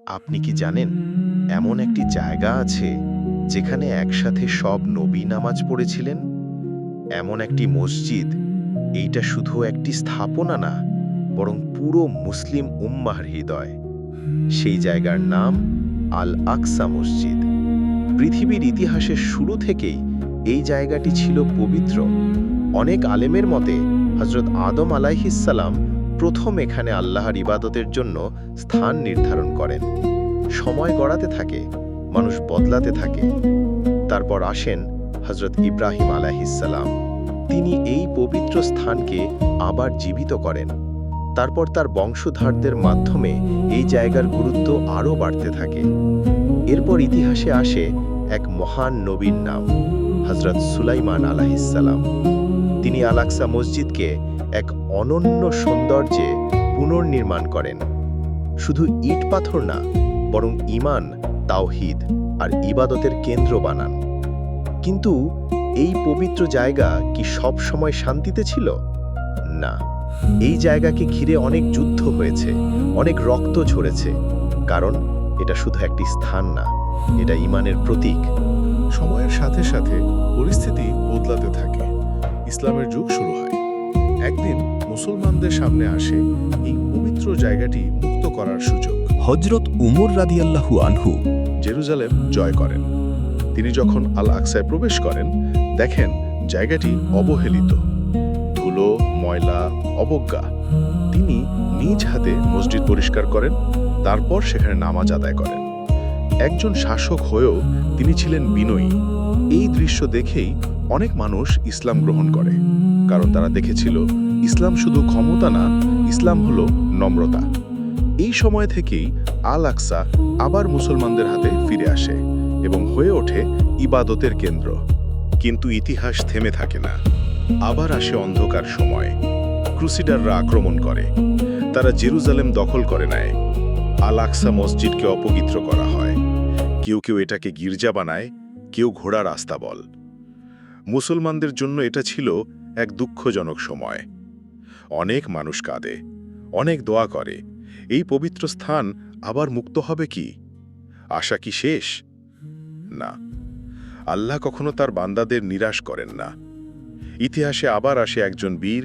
আপনি কি জানেন এমন একটি জায়গা আছে যেখানে একসাথে সব নবী নামাজ পড়েছিলেন? এমন একটি মসজিদ, এইটা শুধু একটি স্থাপনা না, বরং পুরো মুসলিম উম্মাহর হৃদয়। সেই জায়গার নাম আল আকসা মসজিদ। পৃথিবীর ইতিহাসের শুরু থেকেই এই জায়গাটি ছিল পবিত্র। অনেক আলেমের মতে হযরত আদম আলাইহিসসালাম প্রথম এখানে আল্লাহর ইবাদতের জন্য স্থান নির্ধারণ করেন। সময় গড়াতে থাকে, মানুষ বদলাতে থাকে। তারপর আসেন হযরত ইব্রাহিম আলাইহিসসালাম। তিনি এই পবিত্র স্থানকে আবার জীবিত করেন। তারপর তার বংশধরদের মাধ্যমে এই জায়গার গুরুত্ব আরও বাড়তে থাকে। এরপর ইতিহাসে আসে এক মহান নবীর নাম, হযরত সুলাইমান আলাইহিসসালাম। তিনি আল আকসা মসজিদকে এক অনন্য সৌন্দর্যে পুনর্নির্মাণ করেন। শুধু ইট পাথর না, বরং ঈমান, তাওহীদ আর ইবাদতের কেন্দ্র বানান। কিন্তু এই পবিত্র জায়গা কি সব সময় শান্তিতে ছিল? না। এই জায়গাকে ঘিরে অনেক যুদ্ধ হয়েছে, অনেক রক্ত ঝরেছে। কারণ এটা শুধু একটি স্থান না, এটা ঈমানের প্রতীক। সময়ের সাথে সাথে পরিস্থিতি বদলাতে থাকে। ইসলামের যুগ শুরু হয়। একদিন মুসলমানদের সামনে আসে এই পবিত্র জায়গাটি মুক্ত করার সুযোগ। হযরত উমর রাদিয়াল্লাহু আনহু জেরুজালেম জয় করেন। তিনি যখন আল আকসায় প্রবেশ করেন, দেখেন জায়গাটি অবহেলিত, ধুলো, ময়লা, অবজ্ঞা। তিনি নিজ হাতে মসজিদ পরিষ্কার করেন, তারপর সেখানে নামাজ আদায় করেন। একজন শাসক হয়েও তিনি ছিলেন বিনয়ী। এই দৃশ্য দেখেই অনেক মানুষ ইসলাম গ্রহণ করে, কারণ তারা দেখেছিল ইসলাম শুধু ক্ষমতা না, ইসলাম হলো নম্রতা। এই সময় থেকেই আল আকসা আবার মুসলমানদের হাতে ফিরে আসে এবং হয়ে ওঠে ইবাদতের কেন্দ্র। কিন্তু ইতিহাস থেমে থাকে না। আবার আসে অন্ধকার সময়। ক্রুসিডাররা আক্রমণ করে, তারা জেরুজালেম দখল করে নেয়। আল আকসা মসজিদকে অপবিত্র করা হয়। কেউ কেউ এটাকে গির্জা বানায়, কেউ ঘোড়ার আস্তাবল। মুসলমানদের জন্য এটা ছিল এক দুঃখজনক সময়। অনেক মানুষ কাঁদে, অনেক দোয়া করে, এই পবিত্র স্থান আবার মুক্ত হবে কি? আশা কি শেষ? না, আল্লাহ কখনো তার বান্দাদের নিরাশ করেন না। ইতিহাসে আবার আসে একজন বীর,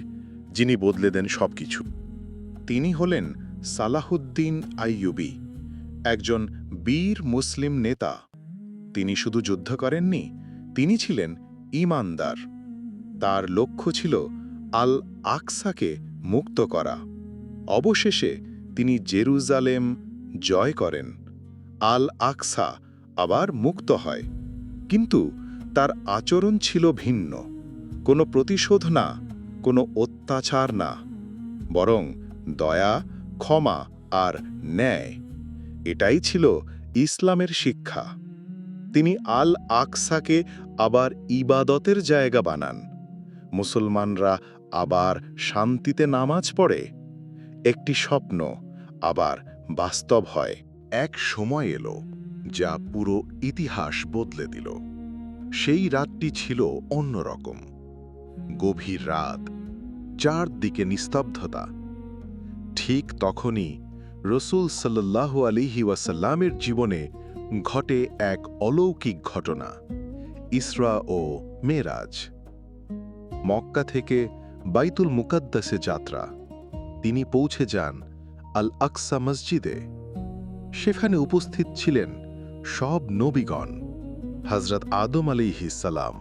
যিনি বদলে দেন সবকিছু। তিনি হলেন সালাহুদ্দিন আইয়ুবী, একজন বীর মুসলিম নেতা। তিনি শুধু যুদ্ধ করেননি, তিনি ছিলেন ঈমানদার। তার লক্ষ্য ছিল আল আকসাকে মুক্ত করা। অবশেষে তিনি জেরুজালেম জয় করেন। আল আকসা আবার মুক্ত হয়। কিন্তু তার আচরণ ছিল ভিন্ন। কোনো প্রতিশোধ না, কোনো অত্যাচার না, বরং দয়া, ক্ষমা আর ন্যায়। এটাই ছিল ইসলামের শিক্ষা। তিনি আল আকসাকে আবার ইবাদতের জায়গা বানান। মুসলমানরা আবার শান্তিতে নামাজ পড়ে। একটি স্বপ্ন আবার বাস্তব হয়। এক সময় এলো যা পুরো ইতিহাস বদলে দিল। সেই রাতটি ছিল অন্যরকম। গভীর রাত, চারদিকে নিস্তব্ধতা। ঠিক তখনই রসূল সাল্লাল্লাহু আলাইহি ওয়াসাল্লামের জীবনে ঘটে এক অলৌকিক ঘটনা, ইসরা ও মেরাজ। মক্কা থেকে বাইতুল মুকাদ্দাসে যাত্রা। তিনি পৌঁছে যান আল আকসা মসজিদে। সেখানে উপস্থিত ছিলেন সব নবীগণ, হযরত আদম আলাইহিসসালাম,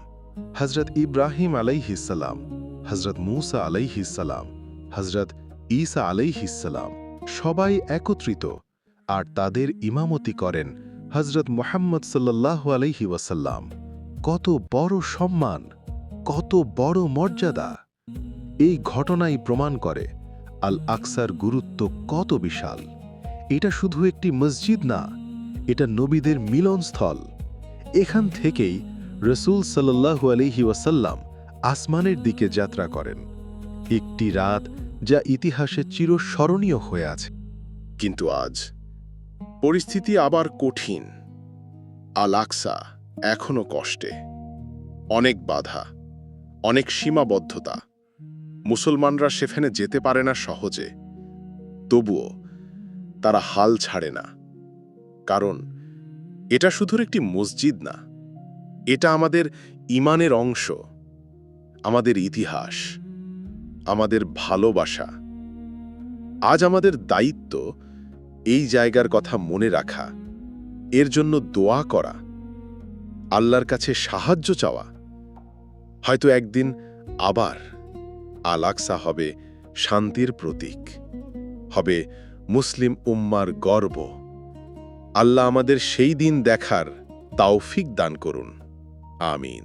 হযরত ইব্রাহিম আলাইহিসসালাম, হযরত মূসা আলাইহিসসালাম, হযরত ঈসা আলাইহিসসালাম। সবাই একত্রিত, আর তাদের ইমামতি করেন হযরত মুহাম্মদ সাল্লাল্লাহু আলাইহি ওয়াসাল্লাম। কত বড় সম্মান, কত বড় মর্যাদা! এই ঘটনাই প্রমাণ করে আল আকসার গুরুত্ব কত বিশাল। এটা শুধু একটি মসজিদ না, এটা নবীদের মিলনস্থল। এখান থেকেই রসূল সাল্লাল্লাহু আলাইহি ওয়াসাল্লাম আসমানের দিকে যাত্রা করেন। একটি রাত যা ইতিহাসে চিরস্মরণীয় হয়ে আছে। কিন্তু আজ পরিস্থিতি আবার কঠিন। আল আকসা এখনো কষ্টে, অনেক বাধা, অনেক সীমাবদ্ধতা। মুসলমানরা সেখানে যেতে পারে না সহজে। তবুও তারা হাল ছাড়ে না। কারণ এটা শুধু একটি মসজিদ না, এটা আমাদের ঈমানের অংশ, আমাদের ইতিহাস, আমাদের ভালোবাসা। আজ আমাদের দায়িত্ব এই জায়গার কথা মনে রাখা, এর জন্য দোয়া করা, আল্লাহর কাছে সাহায্য চাওয়া। হয়তো একদিন আবার আল আকসা হবে শান্তির প্রতীক, হবে মুসলিম উম্মার গর্ব। আল্লাহ আমাদের সেই দিন দেখার তাওফিক দান করুন। আমিন।